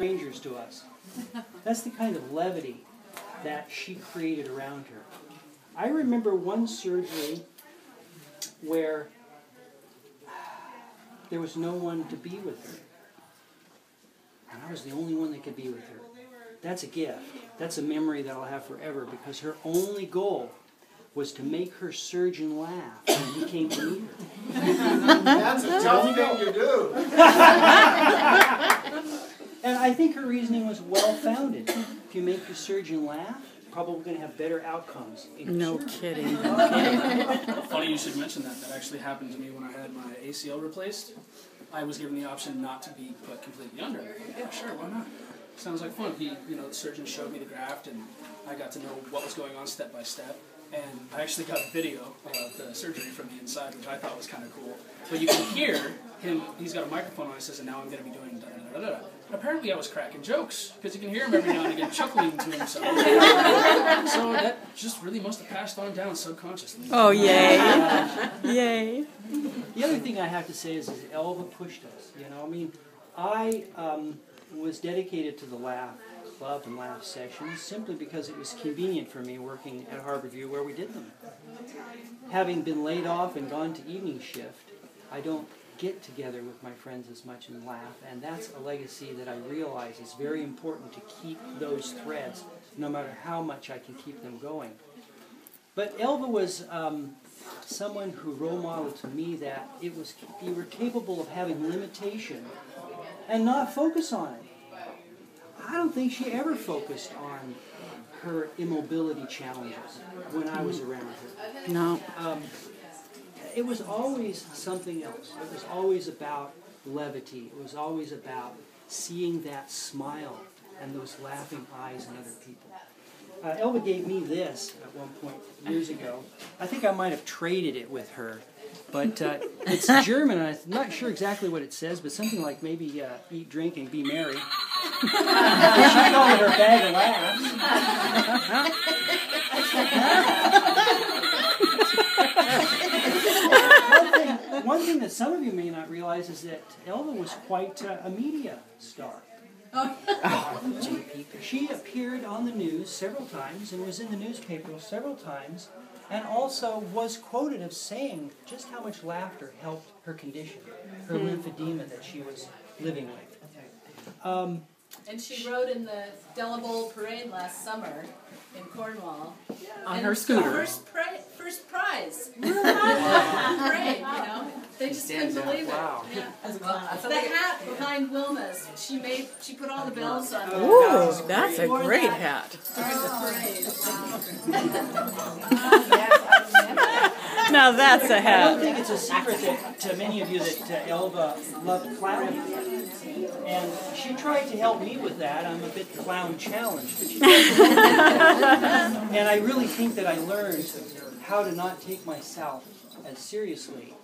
strangers to us. That's the kind of levity that she created around her. I remember one surgery where there was no one to be with her. And I was the only one that could be with her. That's a gift. That's a memory that I'll have forever, because her only goal was to make her surgeon laugh when he came to meet her. That's a tough thing to do. And I think her reasoning was well-founded. If you make your surgeon laugh, you're probably going to have better outcomes. No kidding. Funny you should mention that. That actually happened to me when I had my ACL replaced. I was given the option not to be put completely under. Yeah, sure, why not? Sounds like fun. The surgeon showed me the graft, and I got to know what was going on step by step. And I actually got a video of the surgery from the inside, which I thought was kind of cool. But you can hear him, he's got a microphone on, he says, and now I'm going to be doing da-da-da-da-da. And apparently I was cracking jokes, because you can hear him every now and again chuckling to himself. So that just really must have passed on down subconsciously. Oh, yay. Yay. The other thing I have to say is Elva pushed us. I mean, I was dedicated to the Laugh Club and Laugh Sessions simply because it was convenient for me working at Harborview where we did them. Having been laid off and gone to evening shift, I don't get together with my friends as much and laugh, and that's a legacy that I realize is very important to keep those threads, no matter how much I can keep them going. But Elva was someone who role modeled to me that you were capable of having limitation and not focus on it. I don't think she ever focused on her immobility challenges when I was around her. No. It was always something else. It was always about levity. It was always about seeing that smile and those laughing eyes in other people. Elva gave me this at one point years ago. I think I might have traded it with her. But it's German, and I'm not sure exactly what it says, but something like maybe eat, drink, and be merry. She called it her bag of laughs. One thing that some of you may not realize is that Elva was quite a media star. She appeared on the news several times and was in the newspaper several times, and also was quoted as saying just how much laughter helped her condition, her lymphedema that she was living with. And she rode in the Delabowl Parade last summer in Cornwall. On her scooter. First prize. Parade, They just couldn't believe it. Wow. Yeah. The hat behind Wilma's, she put all the bells on. Ooh, that's a great hat. Now that's a I don't hat. think it's a secret to many of you that Elva loved clowning. And she tried to help me with that. I'm a bit clown challenged. But she and I really think that I learned how to not take myself as seriously.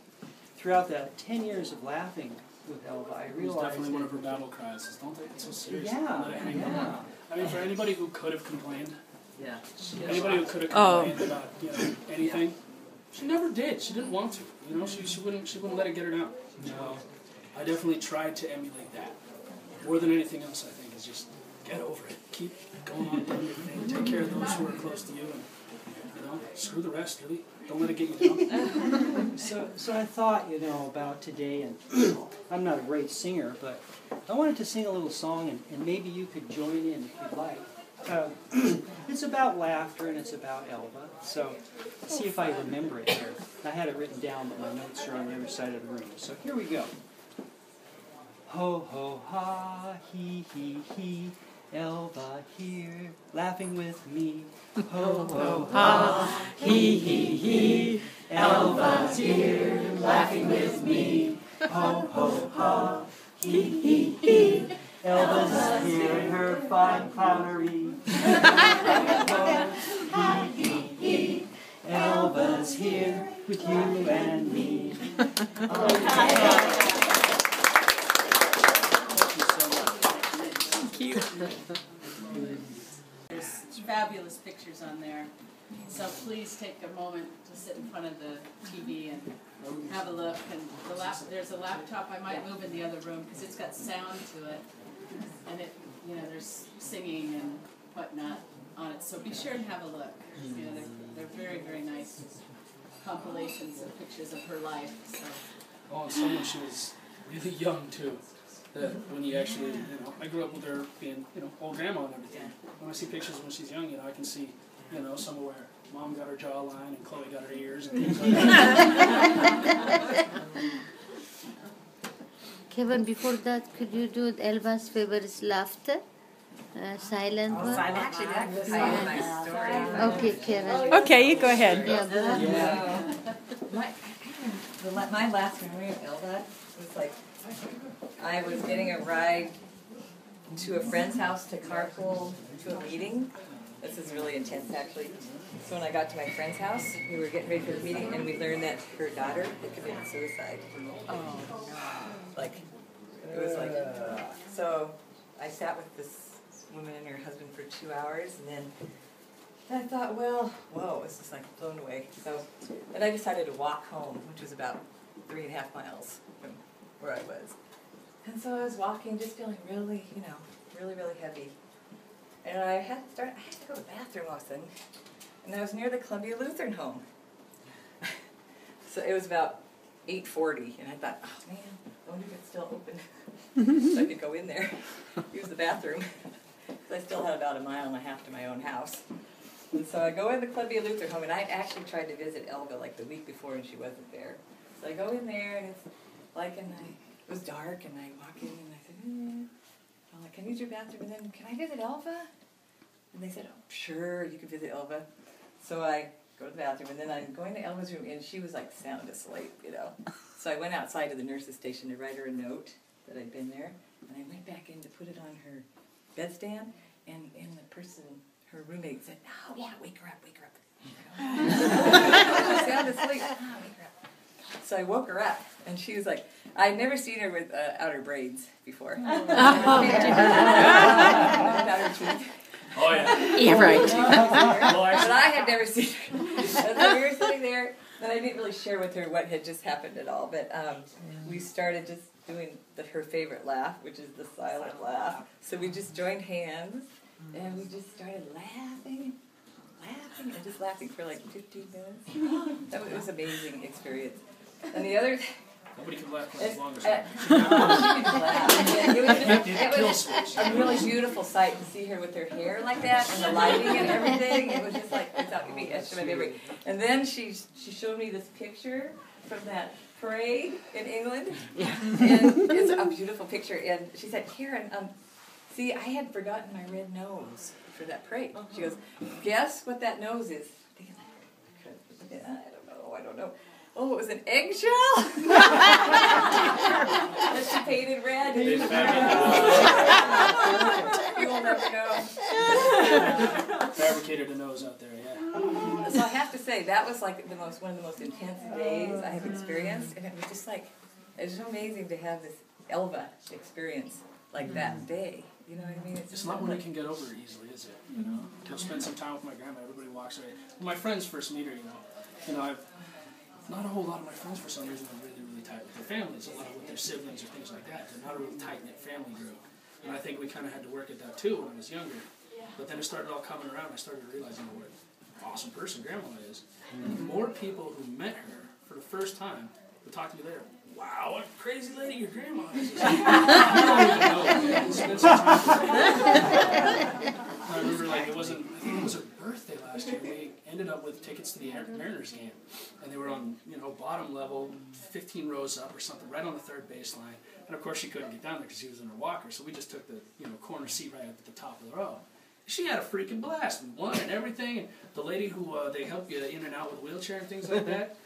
Throughout the 10 years of laughing with Elva, I realized It's definitely one of her battle cries. Don't take it so seriously. Yeah, Let it hang yeah. on. I mean, for anybody who could have complained, Yeah. anybody who could have complained about anything, she never did. She didn't want to. She wouldn't let it get her down. So I definitely tried to emulate that. More than anything else, I think, is just get over it. Keep going on doing your thing. Take care of those who are close to you, and screw the rest. Really, don't let it get you down. So I thought, about today, and I'm not a great singer, but I wanted to sing a little song, and maybe you could join in if you'd like. It's about laughter, and it's about Elva, so let's see if I remember it here. I had it written down, but my notes are on the other side of the room. So here we go. Ho, ho, ha, he, he, Elva here, laughing with me. Ho, ho, ha, he, Elva's here, laughing with me. Ho, ho, ha, he, Elva's here, her fine clownery. Ho, he, Elva's here with you and me. There's fabulous pictures on there. So please take a moment to sit in front of the TV and have a look. And there's a laptop I might move in the other room because it's got sound to it. And you know, there's singing and whatnot on it. So be sure and have a look. You know, they're very, very nice compilations of pictures of her life. So. Oh, and some when she was really young too. That when you actually, you know, I grew up with her being, you know, old grandma and everything. When I see pictures when she's young, you know, I can see, you know, somewhere where Mom got her jawline and Chloe got her ears and things like that. Kevin, before that, could you do Elva's favorite laughter? Silent one? Actually, that was my story. Okay, Kevin. Okay, you go ahead. Yeah, go ahead. My last memory of Elva was like, I was getting a ride to a friend's house to carpool to a meeting. This is really intense, actually. So when I got to my friend's house, we were getting ready for the meeting, and we learned that her daughter had committed suicide. Oh. Like, it was like, so I sat with this woman and her husband for 2 hours, and then I thought, well, whoa, it was just like blown away. So then I decided to walk home, which was about 3.5 miles from where I was. And so I was walking, just feeling really, you know, really, really heavy. And I had to go to the bathroom all of a sudden. And I was near the Columbia Lutheran home. So it was about 8:40, and I thought, oh man, I wonder if it's still open. So I could go in there, use the bathroom. So I still had about 1.5 miles to my own house. And so I go in the Columbia Lutheran home, and I actually tried to visit Elva like the week before, and she wasn't there. So I go in there, and it's like, it was dark, and I walk in, and I said, I'm like, can I use your bathroom? And then, can I visit Elva? And they said, oh, sure, you can visit Elva. So I go to the bathroom, and then I'm going to Elva's room, and she was like sound asleep, you know. So I went outside to the nurse's station to write her a note that I'd been there, and I went back in to put it on her bedstand, and the person, her roommate, said, oh, yeah, wake her up. She sound asleep. Oh, wake her up. So I woke her up, and she was like, I'd never seen her without her braids before. Without her teeth. Oh yeah. Yeah, right. But I had never seen her. So we were sitting there, and I didn't really share with her what had just happened at all, but we started just doing her favorite laugh, which is the silent laugh. So we just joined hands, and we just started laughing, and just laughing for like 15 minutes. It was an amazing experience. And the other... Nobody can laugh as long as It was a really beautiful sight to see her with her hair like that and the lighting and everything. It was just like, it's out to be etched in my memory. And then she showed me this picture from that parade in England. And it's a beautiful picture. And she said, Karen, see, I had forgotten my red nose for that parade. She goes, guess what that nose is? I don't know. Oh, it was an eggshell? That she painted red. You'll never know. Fabricated a nose out there, yeah. So I have to say, that was like one of the most intense days I have experienced. And it was just like, it was so amazing to have this Elva experience like that day. You know what I mean? It's not one I can get over easily, is it? You know, to spend some time with my grandma, everybody walks away. When my friends first meet her, not a whole lot of my friends for some reason are really, really tight with their families, a lot with their siblings or things like that. They're not a really tight-knit family group. And I think we kind of had to work at that too when I was younger. But then it started all coming around. I started realizing what an awesome person Grandma is. And the more people who met her for the first time would talk to me later, wow, what a crazy lady your grandma is. I remember I think it was her birthday last year. We ended up with tickets to the Mariners game. And they were on, bottom level, 15 rows up or something, right on the third baseline. And of course she couldn't get down there because she was in her walker. So we just took the, corner seat right up at the top of the row. She had a freaking blast. We won and everything. And the lady who, they help you in and out with a wheelchair and things like that,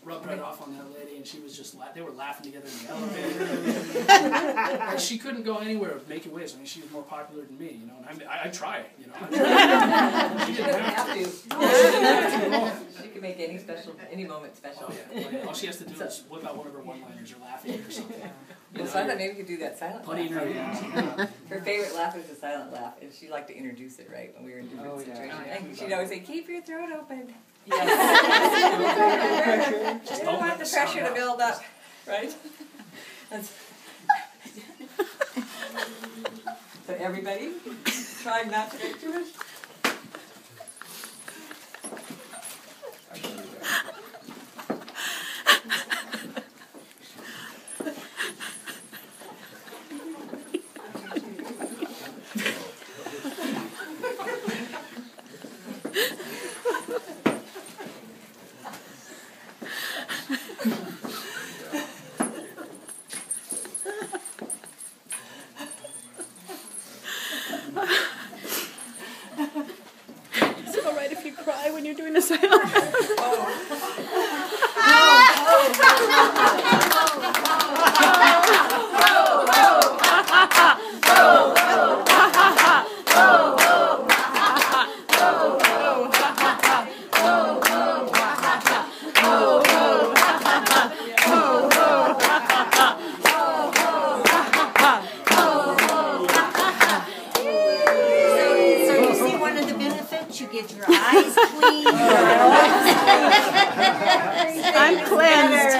rubbed right off on that lady, and she was just they were laughing together in the elevator. And she couldn't go anywhere making waves. She was more popular than me, And I tried, She didn't have to. She could make any moment special. Oh, yeah. All she has to do is whip out one of her one-liners or laughing or something. So I thought maybe we could do that silent laugh. Her favorite laugh was the silent laugh, and she liked to introduce it right when we were in different situations. She'd always say, "Keep your throat open." Yes. Just don't want the pressure to build up, right? So everybody, try not to drink too much. Is it alright if you cry when you're doing a silent? So you see one of the benefits, you get your eyes clean. I'm cleansed.